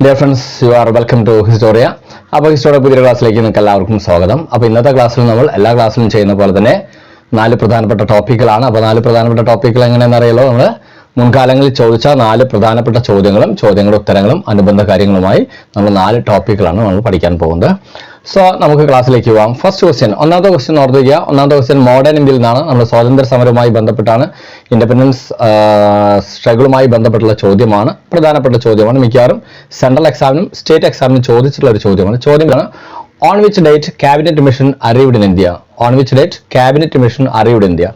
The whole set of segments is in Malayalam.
Dear friends, you are welcome to Historia. അപ്പോൾ ഹിസ്റ്റോറിയ പുതിയ ക്ലാസ്സിലേക്ക് നിങ്ങൾക്ക് എല്ലാവർക്കും സ്വാഗതം. അപ്പോൾ ഇന്നത്തെ ക്ലാസ്സിൽ നമ്മൾ എല്ലാ ക്ലാസ്സിലും ചെയ്യുന്ന പോലെ തന്നെ 4 പ്രധാനപ്പെട്ട ടോപ്പിക്കുകളാണ്. അപ്പോൾ 4 പ്രധാനപ്പെട്ട ടോപ്പിക്കുകൾ എങ്ങനെയാണെന്ന് അറിയാലോ. നമ്മൾ മുൻകാലങ്ങളിൽ ചോദിച്ച 4 പ്രധാനപ്പെട്ട ചോദ്യങ്ങളുടെ ഉത്തരങ്ങളും അനുബന്ധ കാര്യങ്ങളുമായി നമ്മൾ 4 ടോപ്പിക്കുകളാണ് നമ്മൾ പഠിക്കാൻ പോകുന്നത്. സോ നമുക്ക് ക്ലാസ്സിലേക്ക് പോകാം. ഫസ്റ്റ് ക്വസ്റ്റ്യൻ, ഒന്നാമത്തെ ക്വസ്റ്റ്യൻ ഓർത്തിരിക്കുക. ഒന്നാമത്തെ ക്വസ്റ്റ്യൻ മോഡേൺ ഇന്ത്യയിൽ നിന്നാണ്. നമ്മൾ സ്വാതന്ത്ര്യ സമരവുമായി ബന്ധപ്പെട്ടാണ്, ഇൻഡിപെൻഡൻസ് സ്ട്രഗിളുമായി ബന്ധപ്പെട്ടുള്ള ചോദ്യമാണ്, പ്രധാനപ്പെട്ട ചോദ്യമാണ്. മിക്കവാറും സെൻട്രൽ എക്സാമിനും സ്റ്റേറ്റ് എക്സാമിനും ചോദിച്ചിട്ടുള്ള ഒരു ചോദ്യമാണ്. ചോദ്യമാണ്, on which date cabinet mission arrived in India? On which date cabinet mission arrived in India?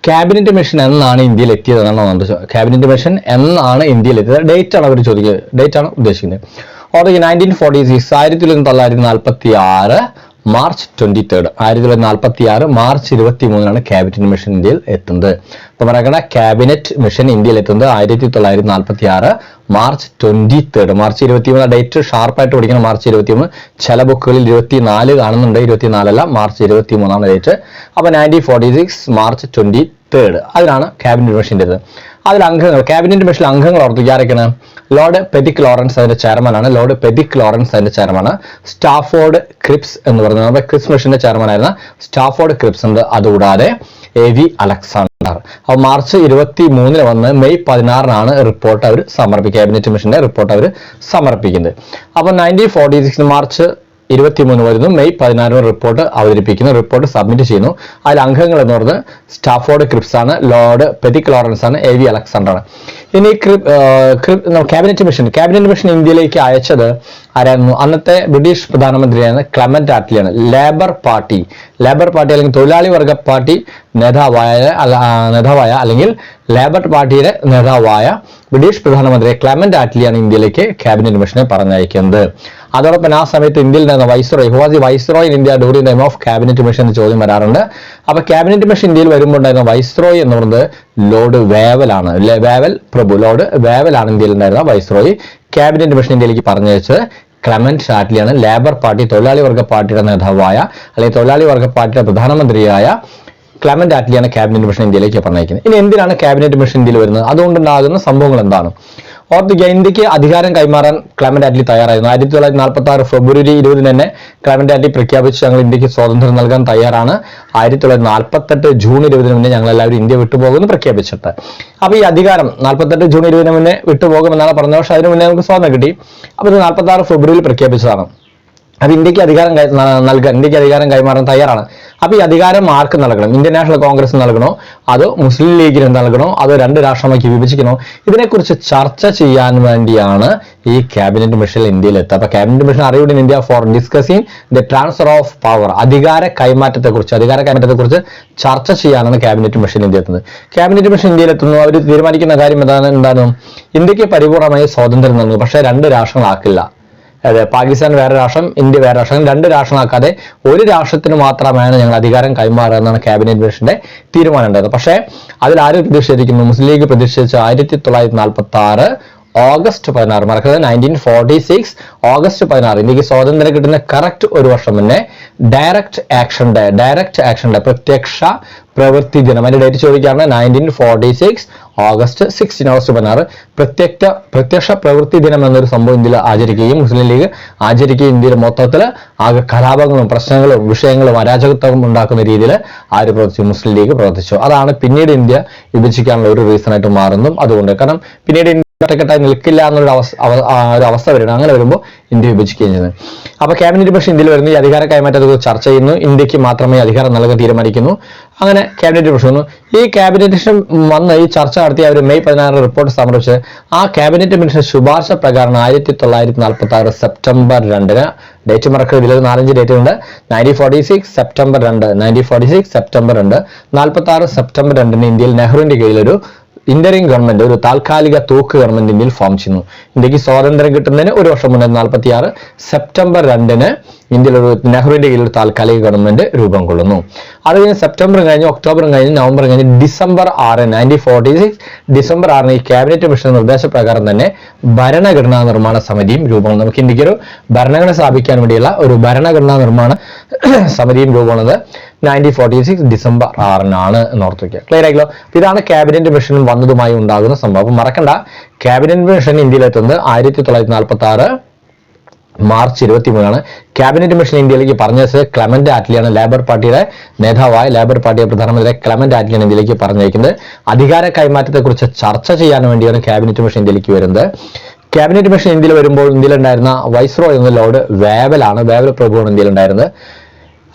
Cabinet mission എന്നാണ് ഇന്ത്യയിൽ എത്തിയത് എന്നാണ് ക്യാബിനറ്റ് മിഷൻ എന്നാണ് ഇന്ത്യയിൽ എത്തിയത്. ഡേറ്റ് ആണ് അവർ ചോദിക്കുന്നത്, ഡേറ്റ് ആണ് ഉദ്ദേശിക്കുന്നത്. Order 1946 1946 March 23 1946 March 23 cabinet mission ഇന്ത്യയിൽ എത്തുന്നത്. അപ്പൊ പറയണ ക്യാബിനറ്റ് മിഷൻ ഇന്ത്യയിൽ എത്തുന്നത് 1946 മാർച്ച് 23 മാർച്ച് 23 ഡേറ്റ് ഷാർപ്പായിട്ട് പഠിക്കണം. മാർച്ച് 23 ചില ബുക്കുകളിൽ 24 കാണുന്നുണ്ട്, 24 അല്ല, മാർച്ച് 23 ഡേറ്റ്. അപ്പൊ 1946 മാർച്ച് 23 അതിലാണ് ക്യാബിനറ്റ് മിഷൻ്റെ. അതിൽ അംഗങ്ങൾ, ക്യാബിനറ്റ് മിഷനിൽ അംഗങ്ങൾ ഓർത്തിരിക്കാരൊക്കെയാണ്. ലോർഡ് പെതിക് ലോറൻസ് അതിന്റെ ചെയർമാനാണ്. ലോർഡ് പെതിക് ലോറൻസ് അതിന്റെ ചെയർമാനാണ്. സ്റ്റാഫോർഡ് ക്രിപ്സ് എന്ന് പറയുന്നത് നമ്മുടെ ക്രിപ്സ് മിഷന്റെ ചെയർമാനായിരുന്ന സ്റ്റാഫോർഡ് ക്രിപ്സ് ഉണ്ട്. അതുകൂടാതെ AV അലക്സാണ്ടർ. അപ്പോൾ മാർച്ച് 23 വന്ന് മെയ് 16 റിപ്പോർട്ട് അവർ സമർപ്പിക്കുക, ക്യാബിനറ്റ് മിഷന്റെ റിപ്പോർട്ട് അവർ സമർപ്പിക്കുന്നത്. അപ്പൊ 1946 മാർച്ച് 23 വരുന്നു, മെയ് 16 റിപ്പോർട്ട് അവതരിപ്പിക്കുന്നു, റിപ്പോർട്ട് സബ്മിറ്റ് ചെയ്യുന്നു. അതിൽ അംഗങ്ങൾ എന്ന് പറയുന്നത് സ്റ്റാഫോർഡ് ക്രിപ്സ് ആണ്, ലോർഡ് പെതിക് ലോറൻസ് ആണ്, AV അലക്സാണ്ടർ ആണ്. ഇനി ക്യാബിനറ്റ് മിഷൻ ഇന്ത്യയിലേക്ക് അയച്ചത് ആരായിരുന്നു? അന്നത്തെ ബ്രിട്ടീഷ് പ്രധാനമന്ത്രിയായിരുന്ന ക്ലെമന്റ് ആറ്റ്ലിയാണ്. ലേബർ പാർട്ടി അല്ലെങ്കിൽ തൊഴിലാളി വർഗ പാർട്ടി നേതാവായ അല്ലെങ്കിൽ ലേബർ പാർട്ടിയുടെ നേതാവായ ബ്രിട്ടീഷ് പ്രധാനമന്ത്രി ക്ലെമന്റ് ആറ്റ്ലിയാണ് ഇന്ത്യയിലേക്ക് ക്യാബിനറ്റ് മിഷനെ പറഞ്ഞയക്കുന്നത്. അതോടൊപ്പം ആ സമയത്ത് ഇന്ത്യയിൽ നിന്ന് viceroy, who was the viceroy in India during time of cabinet mission എന്ന ചോദ്യം വരാറുണ്ട്. അപ്പൊ ക്യാബിനറ്റ് മിഷൻ ഇന്ത്യയിൽ വരുമ്പോൾ ഉണ്ടായിരുന്ന വൈസ്രോയ് എന്ന് പറയുന്നത് ലോർഡ് വേവലാണ്. വേവൽ പ്രഭു, ലോർഡ് വേവലാണ് ഇന്ത്യയിൽ ഉണ്ടായിരുന്ന വൈസ്രോയ്. ക്യാബിനറ്റ് മിഷൻ ഇന്ത്യയിലേക്ക് പറഞ്ഞയച്ചത് ക്ലെമന്റ് ആറ്റ്ലിയാണ്. ലേബർ പാർട്ടി, തൊഴിലാളി വർഗ പാർട്ടിയുടെ നേതാവായ അല്ലെങ്കിൽ തൊഴിലാളി വർഗ പാർട്ടിയുടെ പ്രധാനമന്ത്രിയായ ക്ലെമന്റ് ആറ്റ്ലിയാണ് ക്യാബിനറ്റ് മിഷൻ ഇന്ത്യയിലേക്ക് പറഞ്ഞയക്കുന്നത്. ഇനി എന്തിനാണ് ക്യാബിനറ്റ് മിഷൻ ഇന്ത്യയിൽ വരുന്നത്? അതുകൊണ്ടുണ്ടാകുന്ന സംഭവങ്ങൾ എന്താണ്? ഓർത്തിക്കുക, ഇന്ത്യക്ക് അധികാരം കൈമാറാൻ ക്ലെമന്റ് ആറ്റ്ലി തയ്യാറായിരുന്നു. 1946 ഫെബ്രുവരി 20 തന്നെ ക്ലെമന്റ് ആറ്റ്ലി പ്രഖ്യാപിച്ചു, ഞങ്ങൾ ഇന്ത്യക്ക് സ്വാതന്ത്ര്യം നൽകാൻ തയ്യാറാണ്. 1948 ജൂൺ 20 മുന്നേ ഞങ്ങൾ എല്ലാവരും ഇന്ത്യ വിട്ടുപോകുമെന്ന് പ്രഖ്യാപിച്ചിട്ട്. അപ്പൊ ഈ അധികാരം 48 ജൂൺ 20 മുന്നേ വിട്ടുപോകുമെന്നാണ് പറഞ്ഞത്. പക്ഷെ അതിന് മുന്നേ നമുക്ക് സ്വാതന്ത്ര്യം കിട്ടി. അപ്പൊ ഇത് 46 ഫെബ്രുവരിയിൽ പ്രഖ്യാപിച്ചതാണ്. അത് ഇന്ത്യക്ക് അധികാരം കൈമാറാൻ തയ്യാറാണ്. അപ്പൊ ഈ അധികാരം ആർക്ക് നൽകണം? ഇന്ത്യൻ നാഷണൽ കോൺഗ്രസ് നൽകണോ, അതോ മുസ്ലിം ലീഗിന് നൽകണോ, അതോ 2 രാഷ്ട്രമാക്കി വിഭജിക്കണോ? ഇതിനെക്കുറിച്ച് ചർച്ച ചെയ്യാൻ വേണ്ടിയാണ് ഈ ക്യാബിനറ്റ് മിഷൻ ഇന്ത്യയിൽ എത്തുക. അപ്പൊ cabinet mission arrived in India for discussing the transfer of power, അധികാര കൈമാറ്റത്തെക്കുറിച്ച് ചർച്ച ചെയ്യാനാണ് ക്യാബിനറ്റ് മിഷൻ ഇന്ത്യ എത്തുന്നത്. ക്യാബിനറ്റ് മിഷൻ ഇന്ത്യയിൽ എത്തുന്നു. അവർ തീരുമാനിക്കുന്ന കാര്യം എന്താണ്? ഇന്ത്യക്ക് പരിപൂർണമായി സ്വാതന്ത്ര്യം നൽകുന്നു, പക്ഷേ 2 രാഷ്ട്രങ്ങളാക്കില്ല. അതെ, പാകിസ്ഥാൻ വേറെ രാഷ്ട്രം, ഇന്ത്യ വേറെ രാഷ്ട്രം, 2 രാഷ്ട്രമാക്കാതെ ഒരു രാഷ്ട്രത്തിന് മാത്രമാണ് ഞങ്ങൾ അധികാരം കൈമാറുക എന്നാണ് ക്യാബിനറ്റ് മിഷന്റെ തീരുമാനം ഉണ്ടായത്. പക്ഷേ അതിൽ ആര് പ്രതിഷേധിക്കുന്നു? മുസ്ലിം ലീഗ് പ്രതിഷേധിച്ച 1946 ഓഗസ്റ്റ് 16, മറക്കരുത്, 1946 ഓഗസ്റ്റ് 16 ഇന്ത്യക്ക് സ്വാതന്ത്ര്യം കിട്ടുന്ന കറക്റ്റ് ഒരു വർഷം മുന്നേ ഡയറക്റ്റ് ആക്ഷൻ ഡേ പ്രത്യക്ഷ പ്രവൃത്തി ദിനം, അതിന്റെ ഡേറ്റ് ചോദിക്കാറുണ്ട്. 1946 ഓഗസ്റ്റ് 16 പ്രത്യക്ഷ പ്രവൃത്തി ദിനം എന്നൊരു സംഭവം ഇന്ത്യയിൽ ആചരിക്കുകയും മുസ്ലിം ലീഗ് ആചരിക്കുകയും ഇന്ത്യയിൽ മൊത്തത്തിൽ ആകെ കലാപങ്ങളും പ്രശ്നങ്ങളും വിഷയങ്ങളും അരാജകത്വം ഉണ്ടാക്കുന്ന രീതിയിൽ ആര് പ്രവർത്തിച്ചു? മുസ്ലിം ലീഗ് പ്രവർത്തിച്ചു. അതാണ് പിന്നീട് ഇന്ത്യ വിഭജിക്കാനുള്ള ഒരു റീസൺ ആയിട്ട് മാറുന്നതും. അതുകൊണ്ട് കാരണം പിന്നീട് ഒറ്റക്കെട്ടായി നിൽക്കില്ല എന്നൊരു അവസ്ഥ വരണം. അങ്ങനെ വരുമ്പോൾ ഇന്ത്യ വിഭജിക്കുകയും ചെയ്യുന്നത്. അപ്പൊ ക്യാബിനറ്റ് മിഷൻ ഇന്ത്യയിൽ വരുന്നു, ഈ അധികാര കൈമാറ്റത്തെക്കുറിച്ച് ചർച്ച ചെയ്യുന്നു, ഇന്ത്യക്ക് മാത്രമേ അധികാരം നൽകാൻ തീരുമാനിക്കുന്നു. അങ്ങനെ ക്യാബിനറ്റ് മിഷൻ വന്നു. ഈ ക്യാബിനറ്റ് മിഷൻ വന്ന് ഈ ചർച്ച നടത്തി അവർ മെയ് 16 റിപ്പോർട്ട് സമർപ്പിച്ച് ആ ക്യാബിനറ്റ് മിഷൻ ശുപാർശ പ്രകാരം 1946 സെപ്റ്റംബർ 2 ഡേറ്റ് മറക്കരുത്, ഇതിൽ 4-5 ഡേറ്റ് ഉണ്ട്. 1946 സെപ്റ്റംബർ 2 46 സെപ്റ്റംബർ 2 ഇന്ത്യയിൽ നെഹ്റുവിന്റെ കീഴിലൊരു ഇന്ററിം ഗവൺമെന്റ്, ഒരു താൽക്കാലിക തൂക്ക് ഗവൺമെന്റ് ഇന്ത്യയിൽ ഫോം ചെയ്യുന്നു. ഇന്ത്യക്ക് സ്വാതന്ത്ര്യം കിട്ടുന്നതിന് ഒരു വർഷം മുന്നേ 46 സെപ്റ്റംബർ 2 ഇന്ത്യയിൽ ഒരു നെഹ്റുവിന്റെ കീഴിൽ ഒരു താൽക്കാലിക ഗവൺമെന്റ് രൂപം കൊള്ളുന്നു. അത് കഴിഞ്ഞ് സെപ്റ്റംബറും കഴിഞ്ഞ് ഒക്ടോബറും കഴിഞ്ഞ് നവംബറും കഴിഞ്ഞ് ഡിസംബർ 6 1946 ഡിസംബർ 6 ഈ ക്യാബിനറ്റ് മിഷൻ നിർദ്ദേശപ്രകാരം തന്നെ ഭരണഘടനാ നിർമ്മാണ സമിതിയും രൂപം. നമുക്ക് ഇന്ത്യക്ക് ഒരു ഭരണഘടന സ്ഥാപിക്കാൻ വേണ്ടിയുള്ള ഒരു ഭരണഘടനാ നിർമ്മാണ സമിതിയും രൂപമാണത് 1946 ഡിസംബർ 6 എന്നോർത്ത് വയ്ക്കുക. ക്ലിയർ ആയില്ലോ. ഇതാണ് ക്യാബിനറ്റ് മിഷൻ വന്നതുമായി ഉണ്ടാകുന്ന സംഭവം. മറക്കണ്ട, ക്യാബിനറ്റ് മിഷൻ ഇന്ത്യയിലെത്തുന്നത് 1946 മാർച്ച് 23 ക്യാബിനറ്റ് മിഷൻ ഇന്ത്യയിലേക്ക് പറഞ്ഞത് ക്ലെമന്റ് ആറ്റ്ലിയാണ്. ലേബർ പാർട്ടിയുടെ നേതാവായ ലേബർ പാർട്ടിയുടെ പ്രധാനമന്ത്രി ക്ലെമന്റ് ആറ്റ്ലിയാണ് ഇന്ത്യയിലേക്ക് പറഞ്ഞയക്കുന്നത്. അധികാര കൈമാറ്റത്തെക്കുറിച്ച് ചർച്ച ചെയ്യാൻ വേണ്ടിയാണ് ക്യാബിനറ്റ് മിഷൻ ഇന്ത്യയിലേക്ക് വരുന്നത്. ക്യാബിനറ്റ് മിഷൻ ഇന്ത്യയിൽ വരുമ്പോൾ ഇന്ത്യയിലുണ്ടായിരുന്ന വൈസ്രോയ് എന്ന ലോർഡ് വേവലാണ്, വേവൽ പ്രഭുവാണ് ഇന്ത്യയിലുണ്ടായിരുന്നത്.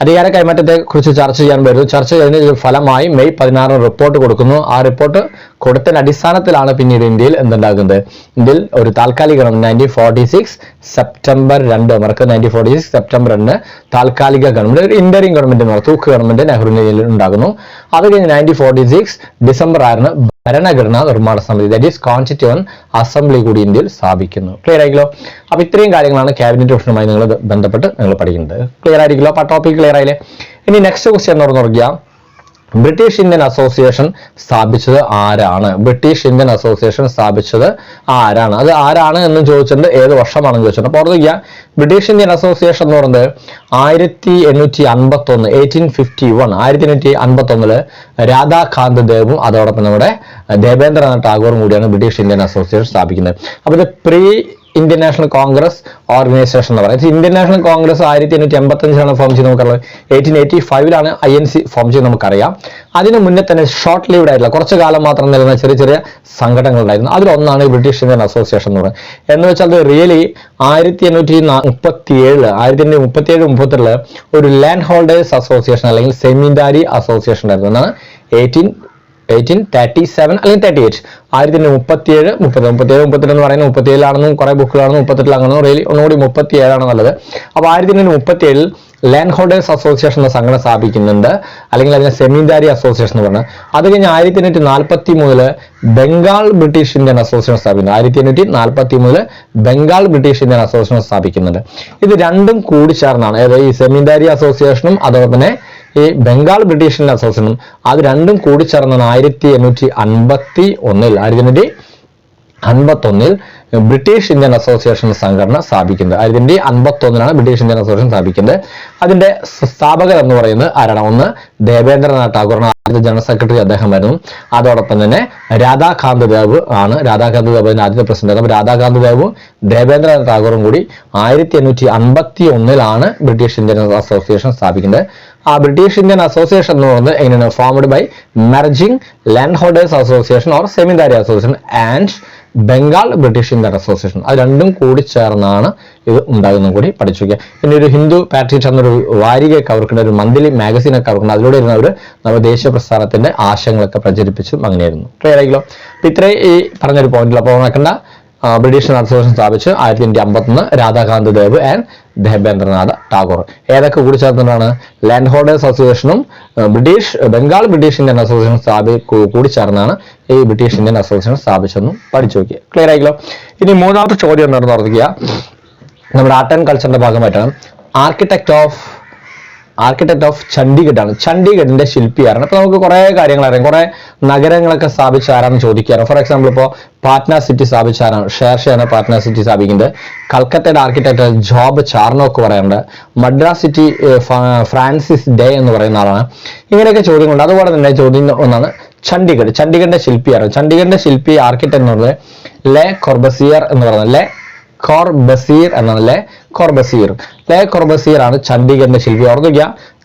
അധികാര കൈമാറ്റത്തെ കുറിച്ച് ചർച്ച ചെയ്യാൻ വരുന്നു. ചർച്ച ചെയ്യുന്നതിന് ഫലമായി മെയ് 16 റിപ്പോർട്ട് കൊടുക്കുന്നു. ആ റിപ്പോർട്ട് കൊടുത്തതിന്റെ അടിസ്ഥാനത്തിലാണ് പിന്നീട് ഇന്ത്യയിൽ എന്തുണ്ടാകുന്നത്, ഇന്ത്യയിൽ ഒരു താൽക്കാലിക 1946 സെപ്റ്റംബർ 2 1946 സെപ്റ്റംബർ 2 താൽക്കാലിക ഗവൺമെന്റ്, ഒരു ഇന്ററിം ഗവൺമെന്റ്, തൂക്ക് ഗവൺമെന്റ് നെഹ്റുവിന്റെ ഉണ്ടാകുന്നു. അത് കഴിഞ്ഞ് 1946 ഡിസംബർ 6 ഭരണഘടനാ നിർമ്മാണ സമിതി, ദാറ്റ് ഈസ് കോൺസ്റ്റിറ്റ്യൂവന്റ് അസംബ്ലി കൂടി ഇന്ത്യയിൽ സ്ഥാപിക്കുന്നു. ക്ലിയർ ആയിക്കല്ലോ. അപ്പൊ ഇത്രയും കാര്യങ്ങളാണ് ക്യാബിനറ്റ് മിഷനുമായി നിങ്ങൾ ബന്ധപ്പെട്ട് നിങ്ങൾ പഠിക്കുന്നത്. ക്ലിയർ ആയിരിക്കല്ലോ. അപ്പൊ ആ ടോപ്പിക് ക്ലിയർ ആയില്ലേ. ഇനി നെക്സ്റ്റ് ക്വസ്റ്റ്യൻ എന്ന് പറഞ്ഞാൽ ബ്രിട്ടീഷ് ഇന്ത്യൻ അസോസിയേഷൻ സ്ഥാപിച്ചത് ആരാണ്? ബ്രിട്ടീഷ് ഇന്ത്യൻ അസോസിയേഷൻ സ്ഥാപിച്ചത് ആരാണ്? അത് ആരാണ് എന്ന് ചോദിച്ചിട്ടുണ്ട്, ഏത് വർഷമാണെന്ന് ചോദിച്ചിട്ടുണ്ട്. അപ്പോൾ ഓർക്കുക, ബ്രിട്ടീഷ് ഇന്ത്യൻ അസോസിയേഷൻ എന്ന് പറയുന്നത് 1851 1851 രാധാകാന്ത് ദേവും അതോടൊപ്പം നമ്മുടെ ദേവേന്ദ്രനാഥ് ടാഗോറും കൂടിയാണ് ബ്രിട്ടീഷ് ഇന്ത്യൻ അസോസിയേഷൻ സ്ഥാപിക്കുന്നത്. അപ്പോൾ ഇത് pre Indian National Congress organisation എന്ന് പറയുന്നത്. ഇന്ത്യൻ നാഷണൽ കോൺഗ്രസ് 1885 ഫോം ചെയ്ത് നമുക്കറിയാം. 1885 INC ഫോം ചെയ്ത് നമുക്കറിയാം. അതിന് മുന്നേ തന്നെ ഷോർട്ട് ലീവ്ഡ് ആയിട്ടുള്ള കുറച്ചു കാലം മാത്രം നിലനിന്ന ചെറിയ ചെറിയ സംഘടനകൾ ഉണ്ടായിരുന്നു. അതിലൊന്നാണ് ബ്രിട്ടീഷ് ഇന്ത്യൻ അസോസിയേഷൻ എന്ന് പറയുന്നത്. എന്ന് വെച്ചാൽ അത് റിയലി 1837 ഒരു ലാൻഡ് ഹോൾഡേഴ്സ് അസോസിയേഷൻ അല്ലെങ്കിൽ സെമിൻഡാരി അസോസിയേഷൻ ഉണ്ടായിരുന്നു. എന്നാണ് 1837 അല്ലെങ്കിൽ 38 1837 32 എന്ന് പറയുന്നത് 37 കുറെ ബുക്കുകളാണെന്നും 38 അങ്ങനെ റിയലി ഒന്നുകൂടി 37 നല്ലത്. അപ്പൊ 1837 ലാൻഡ് ഹോൾഡേഴ്സ് അസോസിയേഷൻ എന്ന സംഘടന സ്ഥാപിക്കുന്നുണ്ട്, അല്ലെങ്കിൽ അതിനെ സെമിൻഡാരി അസോസിയേഷൻ എന്ന് പറഞ്ഞത്. അത് കഴിഞ്ഞ് 1843 ബംഗാൾ ബ്രിട്ടീഷ് ഇന്ത്യൻ അസോസിയേഷൻ സ്ഥാപിക്കുന്നു. 1843 ബംഗാൾ ബ്രിട്ടീഷ് ഇന്ത്യൻ അസോസിയേഷൻ സ്ഥാപിക്കുന്നുണ്ട്. ഇത് രണ്ടും കൂടി ചേർന്നാണ്, അതായത് ഈ സെമിൻഡാരി അസോസിയേഷനും അതോടൊപ്പം തന്നെ ഈ ബംഗാൾ ബ്രിട്ടീഷ് ഇന്ത്യൻ അസോസിയേഷനും അത് രണ്ടും കൂടി ചേർന്നാണ് 1851 ബ്രിട്ടീഷ് ഇന്ത്യൻ അസോസിയേഷൻ സംഘടന സ്ഥാപിക്കുന്നത്. 1851 ബ്രിട്ടീഷ് ഇന്ത്യൻ അസോസിയേഷൻ സ്ഥാപിക്കുന്നത്. അതിന്റെ സ്ഥാപകർ എന്ന് പറയുന്നത് ആരാണ്? ഒന്ന് ദേവേന്ദ്രനാഥ് ടാഗോറാണ്, ആദ്യത്തെ ജനറൽ സെക്രട്ടറി അദ്ദേഹമായിരുന്നു. അതോടൊപ്പം തന്നെ രാധാകാന്ത് ദേവ് ആണ്, രാധാകാന്ത് ദേവ് ആദ്യത്തെ പ്രസിഡന്റ്. അപ്പോൾ രാധാകാന്ത് ദേവും ദേവേന്ദ്രനാഥ് ടാഗോറും കൂടി 1851 ബ്രിട്ടീഷ് ഇന്ത്യൻ അസോസിയേഷൻ സ്ഥാപിക്കുന്നത്. ആ ബ്രിട്ടീഷ് ഇന്ത്യൻ അസോസിയേഷൻ എന്ന് പറയുന്നത് എങ്ങനെയാണ്? Formed by merging land holders association or zamindari association and Bengal British Indian association. അത് രണ്ടും കൂടി ചേർന്നാണ് ഇത് ഉണ്ടാകുന്നത് കൂടി പഠിച്ചു വയ്ക്കുക. പിന്നെ ഒരു ഹിന്ദു പാട്രിയറ്റ് എന്നൊരു വാരികയൊക്കെ അവർക്കുണ്ട്, ഒരു മന്ത്ലി മാഗസീനൊക്കെ അവർക്കുണ്ട്. അതിലൂടെ ഇരുന്ന് അവർ നമ്മുടെ ദേശീയ പ്രസ്ഥാനത്തിന്റെ ആശയങ്ങളൊക്കെ പ്രചരിപ്പിച്ചും അങ്ങനെയായിരുന്നു. ക്ലിയർ ആയില്ലോ. അപ്പൊ ഇത്രയും ഈ പറഞ്ഞൊരു പോയിന്റിൽ അപ്പോൾ നോക്കണ്ട. ബ്രിട്ടീഷ് അസോസിയേഷൻ സ്ഥാപിച്ച് 1851 രാധാകാന്ത് ദേവ് ആൻഡ് ദേവേന്ദ്രനാഥ് ടാഗോർ. ഏതൊക്കെ കൂടി ചേർന്നിട്ടാണ്? ലാൻഡ് ഹോൾഡേഴ്സ് അസോസിയേഷനും ബംഗാൾ ബ്രിട്ടീഷ് ഇന്ത്യൻ അസോസിയേഷൻ കൂടി ചേർന്നാണ് ഈ ബ്രിട്ടീഷ് ഇന്ത്യൻ അസോസിയേഷൻ സ്ഥാപിച്ചെന്നും പഠിച്ചു നോക്കിയ. ക്ലിയർ ആയില്ലോ. ഇനി മൂന്നാമത്തെ ചോദ്യം എന്താണെന്ന് ഓർക്കുക. നമ്മുടെ ആർട്ട് ആൻഡ് കൾച്ചറിന്റെ ഭാഗമായിട്ടാണ് ആർക്കിടെക്ട് ഓഫ് ചണ്ഡീഗഡ് ആണ്. ചണ്ഡീഗഡിന്റെ ശില്പി ആരാണ്? അപ്പൊ നമുക്ക് കുറെ കാര്യങ്ങൾ അറിയാം, കുറെ നഗരങ്ങളൊക്കെ സ്ഥാപിച്ച ആരാണെന്ന് ചോദിക്കാറ്. ഫോർ എക്സാമ്പിൾ ഇപ്പോൾ പാറ്റ്ന സിറ്റി സ്ഥാപിച്ച ആരാണ്? ഷേർഷയാണ് പാറ്റ്ന സിറ്റി സ്ഥാപിക്കുന്നത്. കൽക്കത്തയുടെ ആർക്കിടെക്ട് ജോബ് ചാർണോക്ക് പറയുന്നുണ്ട്. മദ്രാസ് സിറ്റി ഫ്രാൻസിസ് ഡേ എന്ന് പറയുന്ന ആളാണ്. ഇങ്ങനെയൊക്കെ ചോദ്യങ്ങളുണ്ട്. അതുപോലെ തന്നെ ചോദ്യം ഒന്നാണ് ചണ്ഡീഗഡിന്റെ ശില്പി ആരാണ്? ചണ്ഡീഗഡിന്റെ ശില്പി ആർക്കിടെക്ട് എന്ന് പറയുന്നത് ലെ കോർബസിയർ എന്ന് പറയുന്നത്. ലെ കോർബസിയർ ആണ് ചണ്ഡീഗഡിന്റെ ശില്പി. ഓർക്കുക,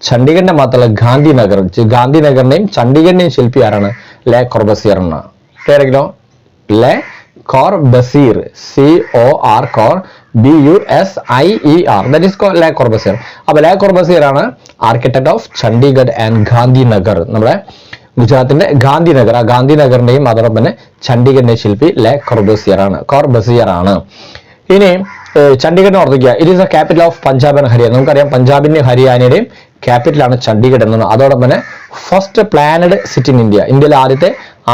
ചണ്ഡീഗഡിന്റെ മാത്രമല്ല ഗാന്ധിനഗറിന്റെയും ചണ്ഡീഗഡിന്റെയും ശില്പി ആരാണ്? ലെ കോർബസിയർ എന്നാണ്. കേട്ടോ, ലെ കോർബസിയർ CORBUSIER ദാറ്റ് ഈസ് ലെ കോർബസിയർ. അപ്പൊ ലെ കോർബസിയർ ആണ് architect of Chandigarh and Gandhinagar. നമ്മുടെ ഗുജറാത്തിന്റെ ഗാന്ധിനഗർ, ആ ഗാന്ധിനഗറിന്റെയും അതോടൊപ്പം തന്നെ ചണ്ഡീഗഡിന്റെ ശില്പി ലെ കോർബസിയർ ആണ്. ഇനി ചണ്ഡീഗഡിനെ ഓർമ്മിക്കുക. It is A capital of Punjab and Haryana. നമുക്കറിയാം പഞ്ചാബിന്റെയും ഹരിയാനയുടെയും ക്യാപിറ്റലാണ് ചണ്ഡീഗഡ് എന്നാണ്. അതോടൊപ്പം തന്നെ first planned city in India, ഇന്ത്യയിലെ ആദ്യത്തെ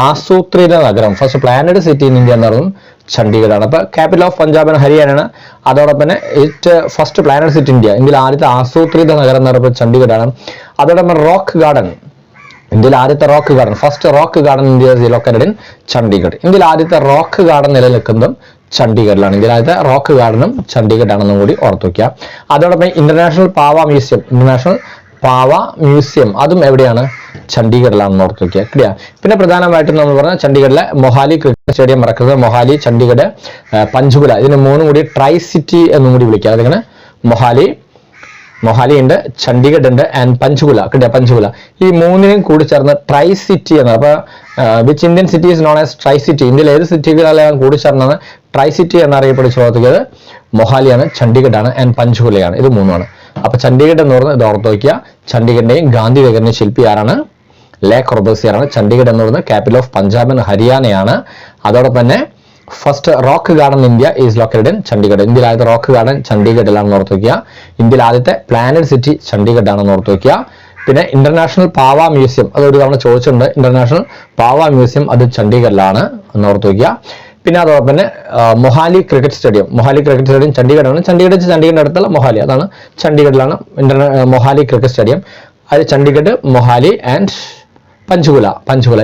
ആസൂത്രിത നഗരം, first planned city in India എന്ന് പറയുന്നത് ചണ്ഡീഗഡ് ആണ്. അപ്പോൾ capital of Punjab and Haryana ആണ്. അതോടൊപ്പം തന്നെ ഫസ്റ്റ് പ്ലാനറ്റ് സിറ്റി ഇന്ത്യ, ഇന്ത്യയിൽ ആദ്യത്തെ ആസൂത്രിത നഗരം എന്ന് പറയുമ്പോൾ ചണ്ഡീഗഡ് ആണ്. അതോടൊപ്പം റോക്ക് ഗാർഡൻ, ഇന്ത്യയിൽ ആദ്യത്തെ rock garden, first rock garden India is located in Chandigarh. ഇന്ത്യയിൽ ആദ്യത്തെ റോക്ക് ഗാർഡൻ നിലനിൽക്കുന്നതും ചണ്ഡീഗഡിലാണ്. ഇന്ത്യയിൽ ആദ്യത്തെ റോക്ക് ഗാർഡനും ചണ്ഡീഗഡ് ആണെന്നും കൂടി ഓർത്തു വയ്ക്കുക. അതോടൊപ്പം ഇന്റർനാഷണൽ പാവ മ്യൂസിയം അതും എവിടെയാണ്? ചണ്ഡീഗഡിലാണെന്ന് ഓർത്ത് വയ്ക്കുക. ക്ലിയർ. പിന്നെ പ്രധാനമായിട്ടും നമ്മൾ പറഞ്ഞ ചണ്ഡീഗഡിലെ മൊഹാലി ക്രിക്കറ്റ് സ്റ്റേഡിയം മറക്കരുത്. മൊഹാലി, ചണ്ഡീഗഡ്, പഞ്ച്കുല, ഇതിന് മൂന്നും കൂടി ട്രൈ സിറ്റി എന്നും കൂടി വിളിക്കുക. അതിങ്ങനെ മൊഹാലി ഉണ്ട്, ചണ്ഡീഗഡ് ഉണ്ട് ആൻഡ് പഞ്ച്കുല. കിട്ടിയ പഞ്ച്കുല, ഈ മൂന്നിനും കൂടി ചേർന്ന് ട്രൈ സിറ്റി എന്നാണ്. അപ്പൊ which Indian city is known as try city? ഇന്ത്യയിൽ ഏത് സിറ്റികളെല്ലാം കൂടി ചേർന്നാണ് ട്രൈ സിറ്റി എന്നറിയപ്പെടുന്ന ചോദിക്കുന്നത്? മൊഹാലിയാണ്, ചണ്ഡീഗഡ് ആണ് ആൻഡ് പഞ്ച്കുലയാണ്. ഇത് മൂന്നുമാണ്. അപ്പൊ ചണ്ഡീഗഡ് എന്ന് പറയുന്നത് ഇത് ഓർത്ത് വയ്ക്കുക. ചണ്ഡീഗഡിന്റെയും ഗാന്ധിനഗറിന്റെയും ശില്പി ആരാണ്? ലെ കോർബൂസിയർ ആണ്. ചണ്ഡീഗഡ് എന്ന് പറയുന്നത് ക്യാപിറ്റൽ ഓഫ് പഞ്ചാബ് ആൻഡ് ഹരിയാനയാണ്. അതോടൊപ്പം തന്നെ first rock garden India is located in Chandigarh. ഇന്ത്യയിൽ ആദ്യത്തെ റോക്ക് ഗാർഡൻ ചണ്ഡീഗഡിലാണെന്ന് ഓർത്ത് വയ്ക്കുക. ഇന്ത്യയിൽ ആദ്യത്തെ പ്ലാനറ്റ് സിറ്റി ചണ്ഡീഗഡ് ആണെന്ന് ഓർത്ത് വയ്ക്കുക. പിന്നെ ഇന്റർനാഷണൽ പാവ മ്യൂസിയം, അത് ഒരു തവണ ചോദിച്ചിട്ടുണ്ട്. ഇന്റർനാഷണൽ പാവ മ്യൂസിയം അത് ചണ്ഡീഗഡിലാണ് എന്ന് ഓർത്ത് വയ്ക്കുക. പിന്നെ അതോടൊപ്പം തന്നെ മൊഹാലി ക്രിക്കറ്റ് സ്റ്റേഡിയം ചണ്ഡീഗഡാണ്. ചണ്ഡീഗഡിന്റെ അടുത്തുള്ള മൊഹാലി, അതാണ് ചണ്ഡീഗഡിലാണ് മൊഹാലി ക്രിക്കറ്റ് സ്റ്റേഡിയം. അത് ചണ്ഡീഗഡ്, മൊഹാലി ആൻഡ് പഞ്ച്കുല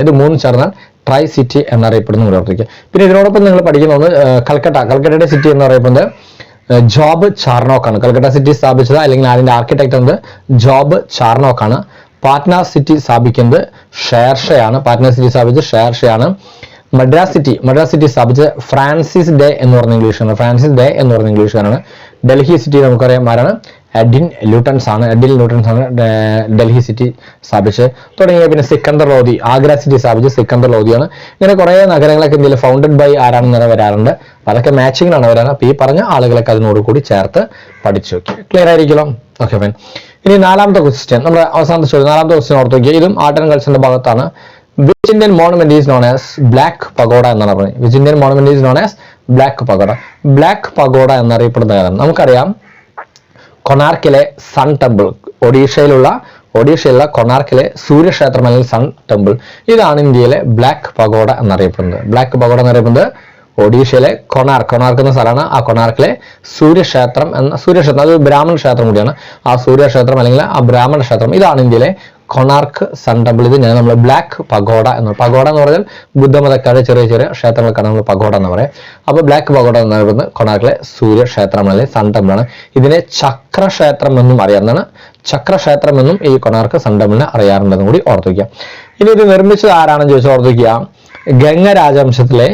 ഇത് മൂന്നും ചേർന്നാൽ ട്രൈ സിറ്റി എന്നറിയപ്പെടുന്ന ഓർത്തിരിക്കുക. പിന്നെ ഇതിനോടൊപ്പം നിങ്ങൾ പഠിക്കുന്ന ഒന്ന് കൽക്കട്ടയുടെ സിറ്റി എന്ന് പറയുന്നത് ജോബ് ചാർണോക്കാണ്. കൽക്കട്ട സിറ്റി സ്ഥാപിച്ചത് അല്ലെങ്കിൽ അതിന്റെ ആർക്കിടെക്ട് എന്നത് ജോബ് ചാർണോക്കാണ്. പാറ്റ്ന സിറ്റി സ്ഥാപിക്കുന്നത് ഷേർഷയാണ്. പാറ്റ്ന സിറ്റി സ്ഥാപിച്ചത് ഷേർഷയാണ്. മദ്രാസ് സിറ്റി സ്ഥാപിച്ചത് ഫ്രാൻസിസ് ഡേ എന്ന് പറഞ്ഞ ഇംഗ്ലീഷുകാരാണ്. ഡൽഹി സിറ്റി നമുക്കറിയാം ആരാണ്? എഡിൻ ലൂട്ടൻസ് ആണ്. ഡൽഹി സിറ്റി സ്ഥാപിച്ചത്. തുടങ്ങിയ പിന്നെ സിക്കന്ദർ ലോധി, ആഗ്ര സിറ്റി സ്ഥാപിച്ചത് സിക്കന്ദർ ലോധിയാണ്. ഇങ്ങനെ കുറെ നഗരങ്ങളൊക്കെ ഇന്ത്യയിൽ ഫൗണ്ടഡ് ബൈ ആരാണെന്ന് വരാറുണ്ട്. അതൊക്കെ മാച്ചിങ്ങിനാണ് വരാറ്. അപ്പൊ ഈ പറഞ്ഞ ആളുകളൊക്കെ അതിനോട് കൂടി ചേർത്ത് പഠിച്ചു നോക്കി. ക്ലിയർ ആയിരിക്കണം? Okay fine. ഇനി നാലാമത്തെ ക്വസ്റ്റ്യൻ, നമ്മുടെ അവസാനത്തെ ചോദ്യം, നാലാമത്തെ ക്വസ്റ്റ്യൻ ഓർത്ത് നോക്കിയാൽ ഇതും ആർട്ട് ആൻഡ് കൾച്ചറിന്റെ ഭാഗത്താണ്. Which Indian monument is known as Black Pagoda എന്നാണ് പറയുന്നത്. Which Indian monument is known as Black Pagoda? Black Pagoda എന്നറിയപ്പെടുന്ന ഏതാണ്? നമുക്കറിയാം കൊണാർക്കിലെ സൺ ടെമ്പിൾ, ഒഡീഷയിലുള്ള കൊണാർക്കിലെ സൂര്യക്ഷേത്രം അല്ലെങ്കിൽ സൺ ടെമ്പിൾ, ഇതാണ് ഇന്ത്യയിലെ ബ്ലാക്ക് പഗോഡ എന്നറിയപ്പെടുന്നത്. ബ്ലാക്ക് പഗോഡ എന്നറിയപ്പെടുന്നത് ഒഡീഷയിലെ കൊണാർക്ക് എന്ന സ്ഥലമാണ്. ആ കൊണാർക്കിലെ സൂര്യക്ഷേത്രം അത് ബ്രാഹ്മണ ക്ഷേത്രം കൂടിയാണ്. ആ സൂര്യക്ഷേത്രം അല്ലെങ്കിൽ ആ ബ്രാഹ്മണ ക്ഷേത്രം, ഇതാണ് ഇന്ത്യയിലെ കൊണാർക്ക് സൺ ടെമ്പിൾ. ഇത് ഞാൻ നമ്മൾ ബ്ലാക്ക് പഗോഡ എന്ന് പറഞ്ഞാൽ ബുദ്ധമതക്കാരുടെ ചെറിയ ക്ഷേത്രങ്ങൾക്കാണ് നമ്മൾ പഗോഡ എന്ന് പറയാം. അപ്പൊ ബ്ലാക്ക് പഗോഡ എന്ന് പറയുന്നത് കൊണാർക്കിലെ സൂര്യക്ഷേത്രം അല്ലെങ്കിൽ സൺ ടെമ്പിൾ ആണ്. ഇതിനെ ചക്രക്ഷേത്രം എന്നും അറിയാവുന്നതാണ്. ചക്രക്ഷേത്രം എന്നും ഈ കൊണാർക്ക് സൺ ടെമ്പിളിനെ അറിയാറുണ്ടെന്നും കൂടി ഓർത്തു വയ്ക്കുക. ഇനി ഇത് നിർമ്മിച്ചത് ആരാണെന്ന് ചോദിച്ചാൽ ഓർത്തു വയ്ക്കുക, ഗംഗ രാജവംശത്തിലെ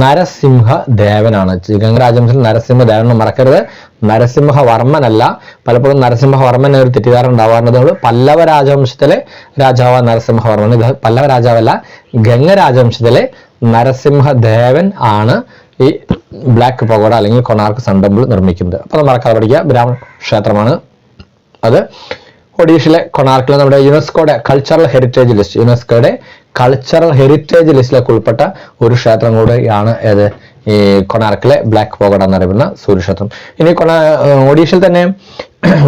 നരസിംഹദേവനാണ്. ഗംഗരാജവംശത്തിൽ നരസിംഹദേവൻ മറക്കരുത്. നരസിംഹവർമ്മനല്ല. പലപ്പോഴും നരസിംഹവർമ്മൻ ഒരു തെറ്റിദ്ധാരണ ഉണ്ടാവാറുണ്ട്. പല്ലവ രാജവംശത്തിലെ രാജാവ് നരസിംഹവർമ്മൻ. ഇത് പല്ലവ രാജാവല്ല, ഗംഗ രാജവംശത്തിലെ നരസിംഹദേവൻ ആണ് ഈ ബ്ലാക്ക് പഗോഡ അല്ലെങ്കിൽ കൊണാർക്ക് സൺ ടെമ്പിൾ നിർമ്മിക്കുന്നത്. അപ്പൊ നമ്മൾ മറക്കാതെ പഠിക്കുക. ബ്രാഹ്മണ ക്ഷേത്രമാണ് അത്. ഒഡീഷയിലെ കൊണാർക്കിൽ നമ്മുടെ യുനെസ്കോയുടെ കൾച്ചറൽ ഹെറിറ്റേജ് ലിസ്റ്റിലേക്ക് ഉൾപ്പെട്ട ഒരു ക്ഷേത്രം കൂടെയാണ് ഏത്? ഈ കൊണാർക്കിലെ ബ്ലാക്ക് പഗോഡ എന്നറിയപ്പെടുന്ന സൂര്യക്ഷേത്രം. ഇനി ഒഡീഷയിൽ തന്നെ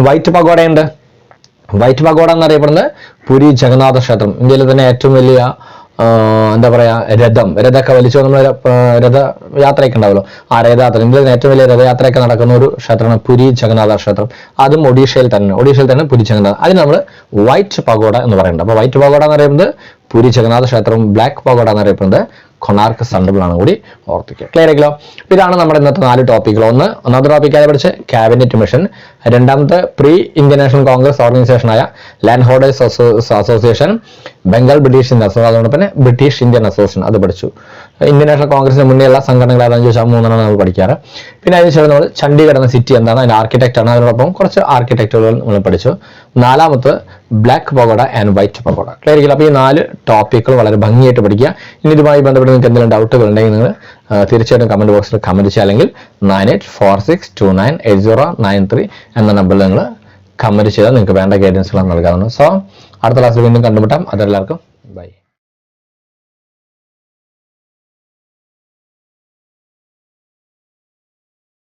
വൈറ്റ് പഗോഡ ഉണ്ട്. വൈറ്റ് പഗോഡ എന്നറിയപ്പെടുന്നത് പുരി ജഗന്നാഥ ക്ഷേത്രം. ഇന്ത്യയിലെ തന്നെ ഏറ്റവും വലിയ രഥമൊക്കെ വലിച്ചു നമ്മൾ രഥയാത്രയൊക്കെ ഉണ്ടാവല്ലോ, ആ രഥയാത്ര, ഇന്ത്യയിലെ ഏറ്റവും വലിയ രഥയാത്രയൊക്കെ നടക്കുന്ന ഒരു ക്ഷേത്രമാണ് പുരി ജഗന്നാഥ ക്ഷേത്രം. അതും ഒഡീഷയിൽ തന്നെ പുരി ജഗന്നാഥ. അതിന് നമ്മൾ വൈറ്റ് പഗോഡ എന്ന് പറയുന്നുണ്ട്. അപ്പൊ വൈറ്റ് പഗോഡ എന്ന് പറയുന്നത് പുരി ജഗന്നാഥ ക്ഷേത്രവും ബ്ലാക്ക് പഗോഡ എന്നറിയപ്പെടുന്നത് കൊണാർക്ക് സൺ ടെമ്പിൾ ആണ് കൂടി ഓർത്തിക്കുക. ക്ലിയർ ആയിക്കോ? ഇതാണ് നമ്മുടെ ഇന്നത്തെ 4 ടോപ്പിക്കുകൾ. ഒന്നാമത്തെ ടോപ്പിക്കായി പഠിച്ച് ക്യാബിനറ്റ് മിഷൻ, രണ്ടാമത്തെ പ്രീ ഇന്ത്യൻ നാഷണൽ കോൺഗ്രസ് ഓർഗനൈസേഷനായ land holders association, Bengal British Indian association, അതുകൊണ്ട് തന്നെ ബ്രിട്ടീഷ് ഇന്ത്യൻ അസോസിയേഷൻ അത് പഠിച്ചു. ഇന്ത്യൻ നാഷണൽ കോൺഗ്രസിന് മുന്നേയുള്ള സംഘടനകൾ ഏതാണെന്ന് ചോദിച്ചാൽ 3 നമ്മൾ പഠിക്കാറ്. പിന്നെ അതിനുശേഷം നമ്മൾ ചണ്ഡീഗഡ് എന്ന സിറ്റി എന്താണ്, അതിന്റെ ആർക്കിടെക്ട് ആണ്, അതിനോടൊപ്പം കുറച്ച് ആർക്കിടെക്റ്റുകൾ നമ്മൾ പഠിച്ചു. നാലാമത്തെ black pagoda and white pagoda. Clear ആയിരിക്കും? അപ്പോൾ ഈ 4 ടോപ്പിക്കുകൾ വളരെ ഭംഗിയായിട്ട് പഠിക്കുക. ഇനി ഇതുമായി ബന്ധപ്പെട്ട് നിങ്ങൾക്ക് എന്തെങ്കിലും ഡൗട്ടുകൾ ഉണ്ടെങ്കിൽ നിങ്ങൾ തീർച്ചയായിട്ടും കമന്റ് ബോക്സിൽ കമന്റ് ചെയ്യുക, അല്ലെങ്കിൽ 9846298093 എന്ന നമ്പറിൽ നിങ്ങൾ കമന്റ് ചെയ്താൽ നിങ്ങൾക്ക് വേണ്ട ഗൈഡൻസുകൾ നൽകാവുന്നതാണ്. സോ അടുത്ത ക്ലാസ്സിൽ വീണ്ടും കണ്ടുമുട്ടാം. അതെല്ലാവർക്കും ബൈ.